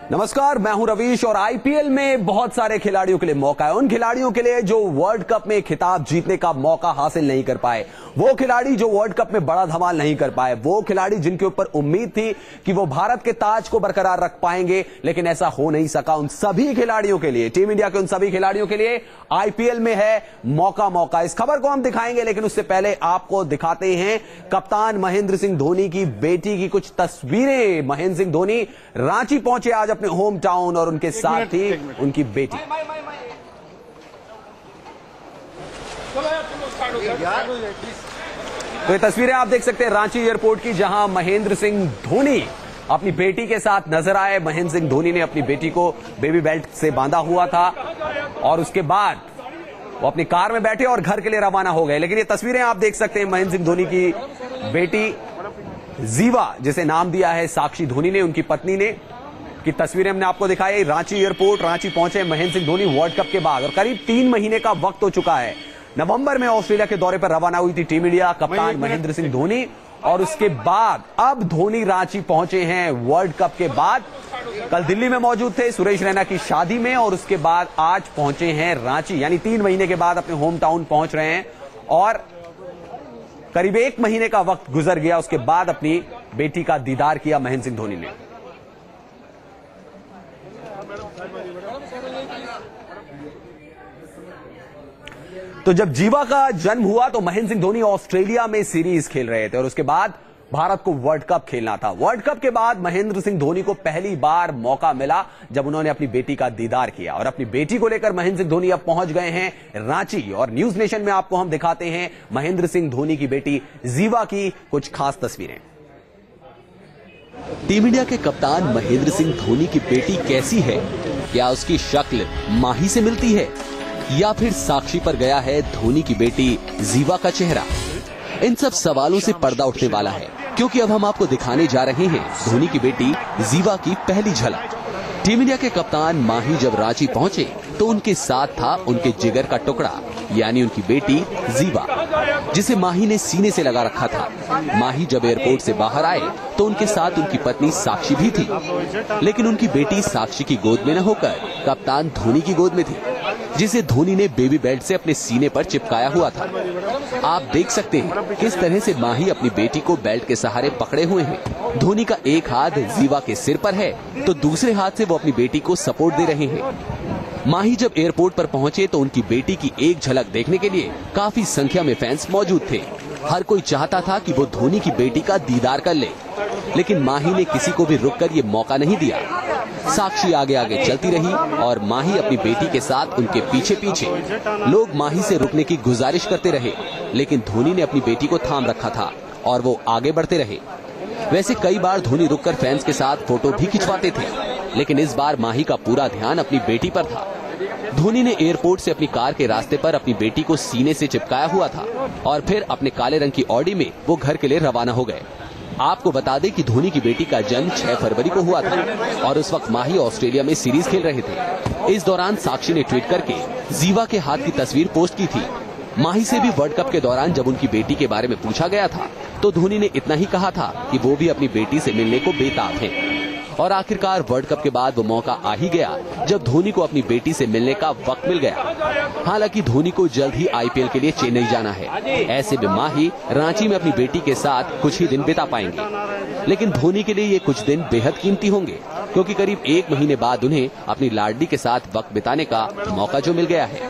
नमस्कार, मैं हूं रवीश और आईपीएल में बहुत सारे खिलाड़ियों के लिए मौका है। उन खिलाड़ियों के लिए जो वर्ल्ड कप में खिताब जीतने का मौका हासिल नहीं कर पाए, वो खिलाड़ी जो वर्ल्ड कप में बड़ा धमाल नहीं कर पाए, वो खिलाड़ी जिनके ऊपर उम्मीद थी कि वो भारत के ताज को बरकरार रख पाएंगे, लेकिन ऐसा हो नहीं सका। उन सभी खिलाड़ियों के लिए, टीम इंडिया के उन सभी खिलाड़ियों के लिए आईपीएल में है मौका। इस खबर को हम दिखाएंगे, लेकिन उससे पहले आपको दिखाते हैं कप्तान महेंद्र सिंह धोनी की बेटी की कुछ तस्वीरें। महेंद्र सिंह धोनी रांची पहुंचे आज अपने होम टाउन और उनके साथ थी उनकी बेटी। तो ये तस्वीरें आप देख सकते हैं रांची एयरपोर्ट की, जहां महेंद्र सिंह धोनी अपनी बेटी के साथ नजर आए। महेंद्र सिंह धोनी ने अपनी बेटी को बेबी बेल्ट से बांधा हुआ था और उसके बाद वो अपनी कार में बैठे और घर के लिए रवाना हो गए। लेकिन ये तस्वीरें आप देख सकते हैं महेंद्र सिंह धोनी की बेटी जीवा, जिसे नाम दिया है साक्षी धोनी ने, उनकी पत्नी ने, की तस्वीरें हमने आपको दिखाई। रांची एयरपोर्ट, रांची पहुंचे महेंद्र सिंह धोनी वर्ल्ड कप के बाद और करीब 3 महीने का वक्त हो चुका है। नवंबर में ऑस्ट्रेलिया के दौरे पर रवाना हुई थी टीम इंडिया, कप्तान महेंद्र सिंह धोनी, और उसके बाद अब धोनी रांची पहुंचे हैं वर्ल्ड कप के बाद। कल दिल्ली में मौजूद थे सुरेश रैना की शादी में और उसके बाद आज पहुंचे हैं रांची, यानी 3 महीने के बाद अपने होम टाउन पहुंच रहे हैं और करीब 1 महीने का वक्त गुजर गया। उसके बाद अपनी बेटी का दीदार किया महेंद्र सिंह धोनी ने। तो जब जीवा का जन्म हुआ तो महेंद्र सिंह धोनी ऑस्ट्रेलिया में सीरीज खेल रहे थे और उसके बाद भारत को वर्ल्ड कप खेलना था। वर्ल्ड कप के बाद महेंद्र सिंह धोनी को पहली बार मौका मिला जब उन्होंने अपनी बेटी का दीदार किया और अपनी बेटी को लेकर महेंद्र सिंह धोनी अब पहुंच गए हैं रांची। और न्यूज नेशन में आपको हम दिखाते हैं महेंद्र सिंह धोनी की बेटी जीवा की कुछ खास तस्वीरें। टीम इंडिया के कप्तान महेंद्र सिंह धोनी की बेटी कैसी है? क्या उसकी शक्ल माही से मिलती है या फिर साक्षी पर गया है धोनी की बेटी जीवा का चेहरा? इन सब सवालों से पर्दा उठने वाला है, क्योंकि अब हम आपको दिखाने जा रहे हैं धोनी की बेटी जीवा की पहली झलक। टीम इंडिया के कप्तान माही जब रांची पहुंचे तो उनके साथ था उनके जिगर का टुकड़ा, यानी उनकी बेटी जीवा, जिसे माही ने सीने से लगा रखा था। माही जब एयरपोर्ट से बाहर आए तो उनके साथ उनकी पत्नी साक्षी भी थी, लेकिन उनकी बेटी साक्षी की गोद में न होकर कप्तान धोनी की गोद में थी, जिसे धोनी ने बेबी बेल्ट से अपने सीने पर चिपकाया हुआ था। आप देख सकते हैं किस तरह से माही अपनी बेटी को बेल्ट के सहारे पकड़े हुए हैं। धोनी का एक हाथ जीवा के सिर पर है तो दूसरे हाथ से वो अपनी बेटी को सपोर्ट दे रहे हैं। माही जब एयरपोर्ट पर पहुंचे तो उनकी बेटी की एक झलक देखने के लिए काफी संख्या में फैंस मौजूद थे। हर कोई चाहता था कि वो धोनी की बेटी का दीदार कर ले, लेकिन माही ने किसी को भी रुककर ये मौका नहीं दिया। साक्षी आगे आगे चलती रही और माही अपनी बेटी के साथ उनके पीछे पीछे। लोग माही से रुकने की गुजारिश करते रहे, लेकिन धोनी ने अपनी बेटी को थाम रखा था और वो आगे बढ़ते रहे। वैसे कई बार धोनी रुककर फैंस के साथ फोटो भी खिंचवाते थे, लेकिन इस बार माही का पूरा ध्यान अपनी बेटी पर था। धोनी ने एयरपोर्ट से अपनी कार के रास्ते पर अपनी बेटी को सीने से चिपकाया हुआ था और फिर अपने काले रंग की ऑडी में वो घर के लिए रवाना हो गए। आपको बता दें कि धोनी की बेटी का जन्म 6 फरवरी को हुआ था और उस वक्त माही ऑस्ट्रेलिया में सीरीज खेल रहे थे। इस दौरान साक्षी ने ट्वीट करके जीवा के हाथ की तस्वीर पोस्ट की थी। माही से भी वर्ल्ड कप के दौरान जब उनकी बेटी के बारे में पूछा गया था तो धोनी ने इतना ही कहा था कि वो भी अपनी बेटी से मिलने को बेताब हैं। और आखिरकार वर्ल्ड कप के बाद वो मौका आ ही गया जब धोनी को अपनी बेटी से मिलने का वक्त मिल गया। हालांकि धोनी को जल्द ही आईपीएल के लिए चेन्नई जाना है। ऐसे में माही रांची में अपनी बेटी के साथ कुछ ही दिन बिता पाएंगे, लेकिन धोनी के लिए ये कुछ दिन बेहद कीमती होंगे, क्योंकि करीब 1 महीने बाद उन्हें अपनी लाडली के साथ वक्त बिताने का मौका जो मिल गया है।